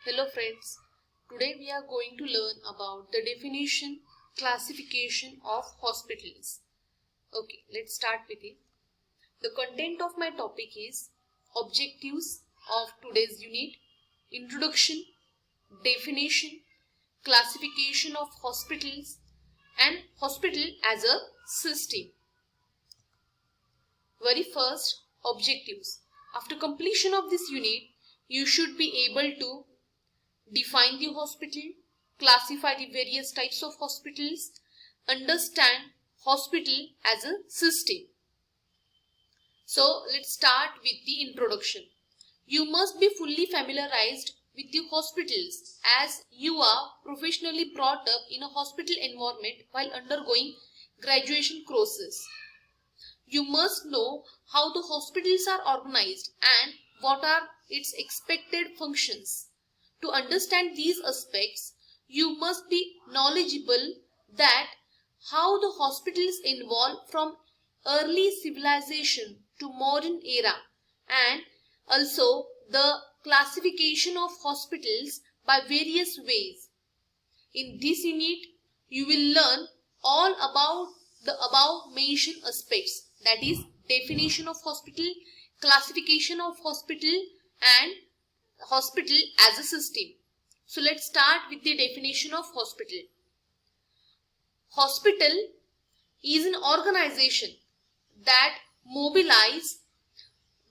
Hello friends, today we are going to learn about the definition, classification of hospitals. Okay, let's start with it. The content of my topic is objectives of today's unit, introduction, definition, classification of hospitals and hospital as a system. Very first, objectives. After completion of this unit, you should be able to define the hospital, classify the various types of hospitals, understand hospital as a system. So let's start with the introduction. You must be fully familiarized with the hospitals as you are professionally brought up in a hospital environment while undergoing graduation courses. You must know how the hospitals are organized and what are its expected functions. To understand these aspects, you must be knowledgeable that how the hospitals evolved from early civilization to modern era and also the classification of hospitals by various ways. In this unit, you will learn all about the above mentioned aspects, that is definition of hospital, classification of hospital and hospital as a system. So let's start with the definition of hospital. Hospital is an organization that mobilizes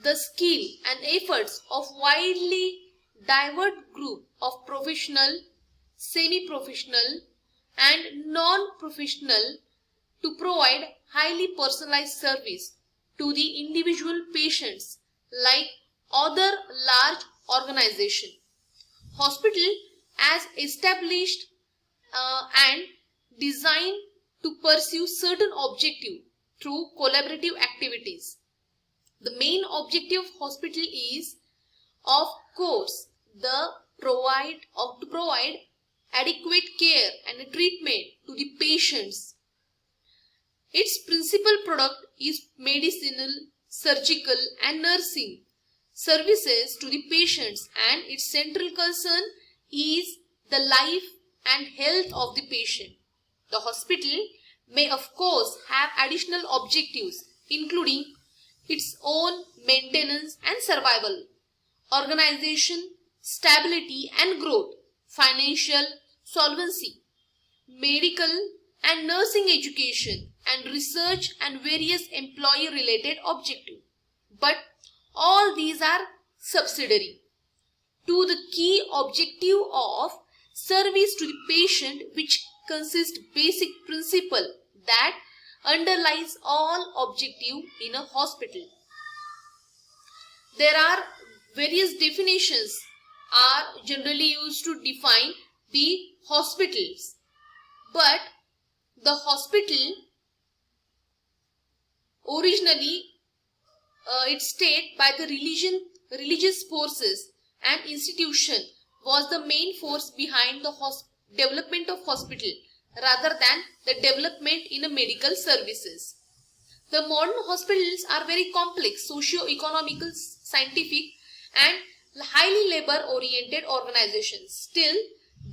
the skill and efforts of widely diverse group of professional, semi-professional and non-professional to provide highly personalized service to the individual patients like other large organization. Hospital as established and designed to pursue certain objective through collaborative activities. The main objective of hospital is, of course, to provide adequate care and treatment to the patients. Its principal product is medicinal, surgical and nursing services to the patients, and its central concern is the life and health of the patient. The hospital may of course have additional objectives including its own maintenance and survival, organization, stability and growth, financial solvency, medical and nursing education and research and various employee related objectives. But all these are subsidiary to the key objective of service to the patient, which consists basic principle that underlies all objective in a hospital. There are various definitions are generally used to define the hospitals, but the hospital originally its state by the religious forces and institution was the main force behind the development of hospital rather than the development in a medical services. The modern hospitals are very complex, socio-economical, scientific and highly labor-oriented organizations. Still,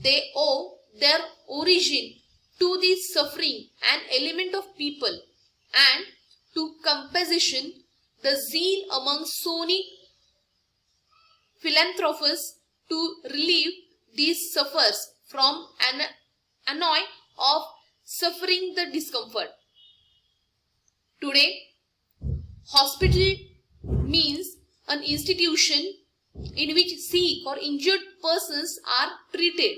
they owe their origin to the suffering and element of people and to compassion, the zeal among sonic philanthropists to relieve these sufferers from an annoy of suffering the discomfort. Today, hospital means an institution in which sick or injured persons are treated.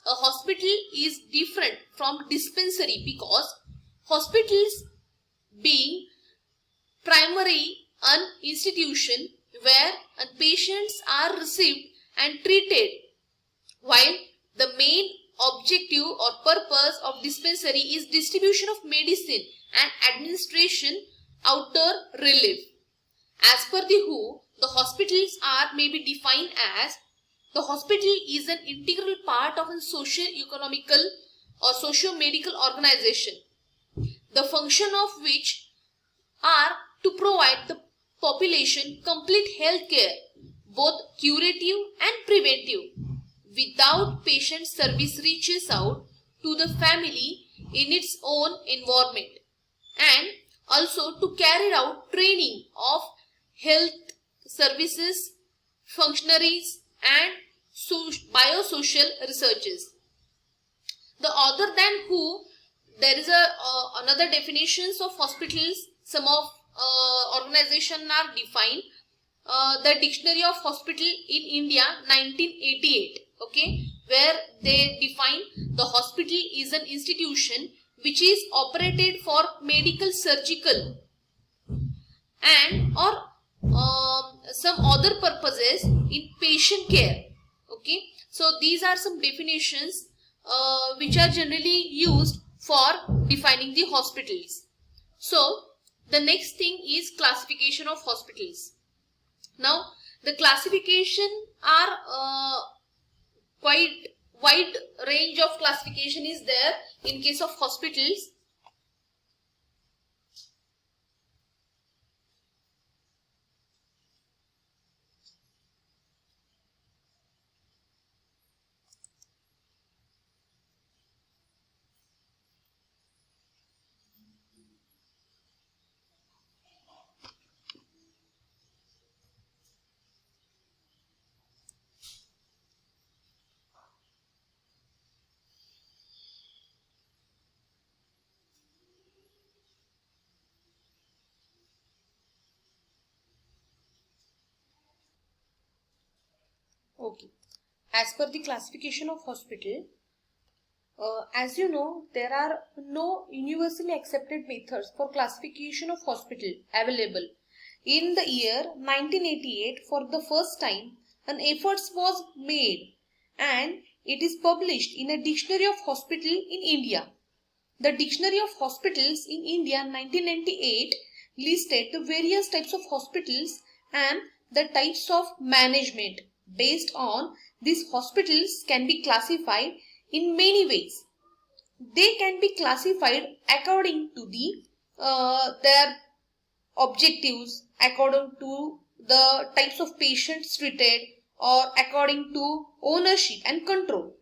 A hospital is different from dispensary because hospitals being primary an institution where patients are received and treated, while the main objective or purpose of dispensary is distribution of medicine and administration outdoor relief. As per the WHO, the hospitals are may be defined as the hospital is an integral part of a socio-economical or socio-medical organization, the function of which are to provide the population complete health care both curative and preventive, without patient service reaches out to the family in its own environment, and also to carry out training of health services, functionaries and biosocial researchers. The other than who, there is another definitions of hospitals. Some of organization are defined. The Dictionary of Hospital in India 1988, okay, where they define the hospital is an institution which is operated for medical, surgical and or some other purposes in patient care. Okay, so these are some definitions which are generally used for defining the hospitals. So the next thing is classification of hospitals. Now the classification are quite wide range of classification is there in case of hospitals. Okay, as per the classification of hospital, as you know, there are no universally accepted methods for classification of hospital available. In the year 1988, for the first time, an effort was made and it is published in a Dictionary of Hospital in India. The Dictionary of Hospitals in India 1998 listed the various types of hospitals and the types of management. Based on these, hospitals can be classified in many ways. They can be classified according to their objectives, according to the types of patients treated, or according to ownership and control.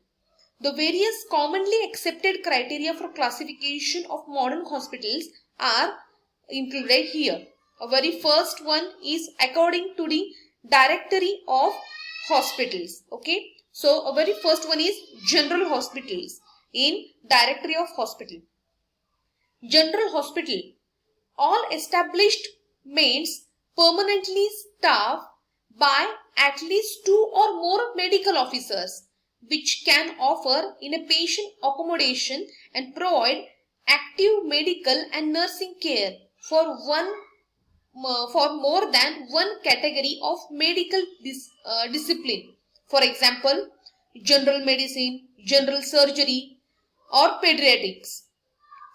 The various commonly accepted criteria for classification of modern hospitals are included here. A very first one is according to the Directory of Hospitals. Okay, so a very first one is general hospitals in Directory of Hospital. General hospital, all established means permanently staffed by at least 2 or more medical officers, which can offer in a patient accommodation and provide active medical and nursing care for more than one category of medical discipline. For example, general medicine, general surgery or pediatrics.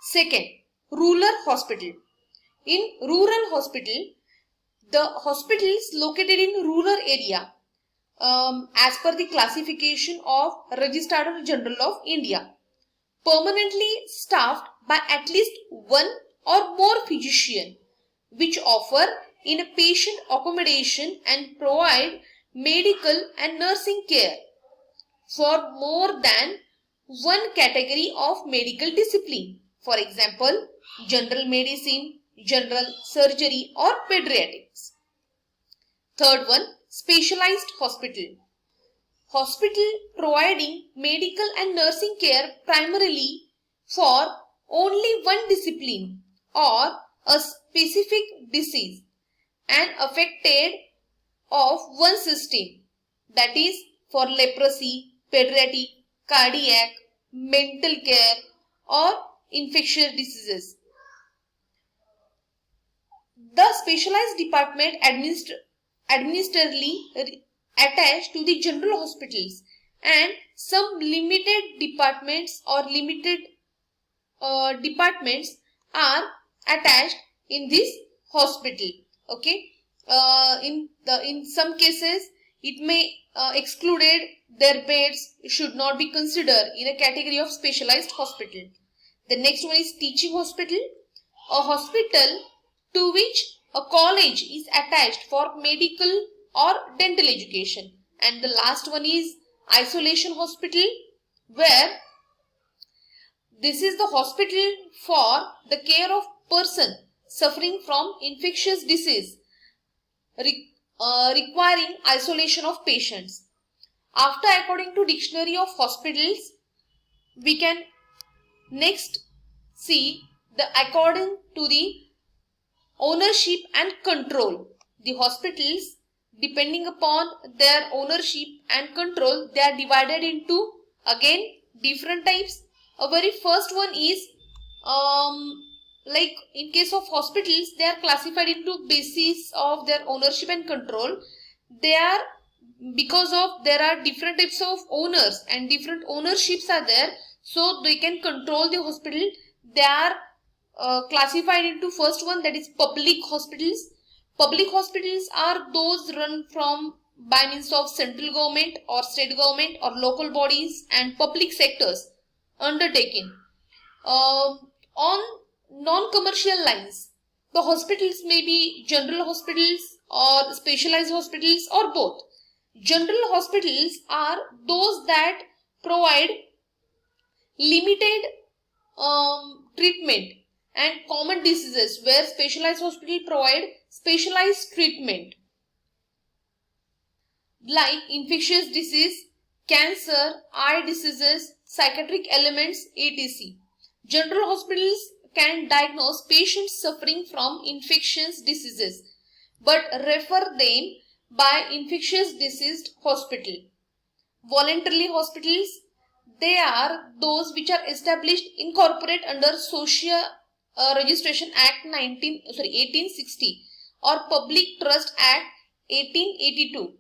Second, rural hospital. In rural hospital, the hospitals located in rural area as per the classification of Registrar General of India, permanently staffed by at least one or more physician, which offer in a patient accommodation and provide medical and nursing care for more than one category of medical discipline. For example, general medicine, general surgery or pediatrics. Third one, specialized hospital. Hospital providing medical and nursing care primarily for only one discipline or a specific disease and affected of one system, that is for leprosy, pediatric, cardiac, mental care or infectious diseases. The specialized department administratively attached to the general hospitals, and some limited departments or limited departments are attached in this hospital. Okay, in some cases it may excluded, their beds should not be considered in a category of specialized hospital. The next one is teaching hospital, a hospital to which a college is attached for medical or dental education. And the last one is isolation hospital, where this is the hospital for the care of person suffering from infectious disease requiring isolation of patients. After, according to Dictionary of Hospitals, we can next see the according to the ownership and control. The hospitals, depending upon their ownership and control, they are divided into again different types. A very first one is like in case of hospitals, they are classified into basis of their ownership and control. They are, because of there are different types of owners and different ownerships are there, so they can control the hospital. They are classified into first one, that is public hospitals. Public hospitals are those run from by means of central government or state government or local bodies and public sectors undertaken. On non-commercial lines, the hospitals may be general hospitals or specialized hospitals or both. General hospitals are those that provide limited treatment and common diseases, where specialized hospitals provide specialized treatment like infectious disease, cancer, eye diseases, psychiatric elements, etc. General hospitals can diagnose patients suffering from infectious diseases but refer them by infectious disease hospital. Voluntary hospitals, they are those which are established incorporate under Social Registration Act 1860 or Public Trust Act 1882.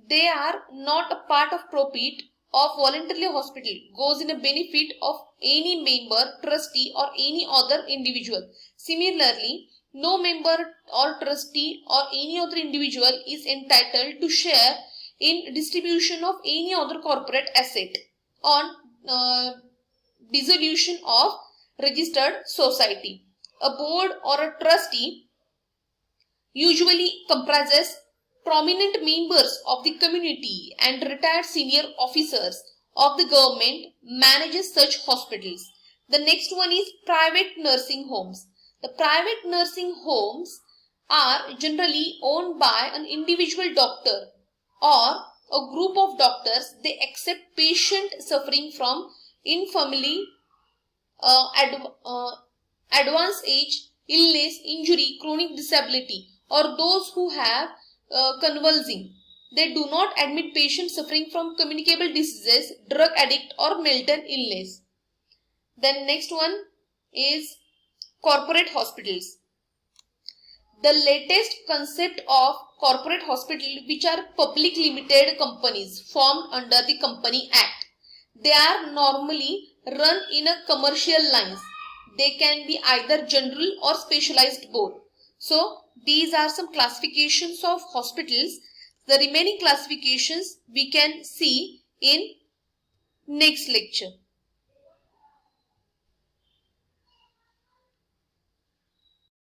They are not a part of profit of voluntary hospital, goes in a benefit of any member, trustee or any other individual. Similarly, no member or trustee or any other individual is entitled to share in distribution of any other corporate asset on dissolution of registered society. A board or a trustee usually comprises prominent members of the community and retired senior officers of the government manages such hospitals. The next one is private nursing homes. The private nursing homes are generally owned by an individual doctor or a group of doctors. They accept patients suffering from infirmity, advanced age, illness, injury, chronic disability, or those who have convulsing. They do not admit patients suffering from communicable diseases, drug addict or mental illness. Then next one is corporate hospitals. The latest concept of corporate hospital, which are public limited companies formed under the Company Act. They are normally run in a commercial lines. They can be either general or specialized both. So these are some classifications of hospitals. The remaining classifications we can see in next lecture.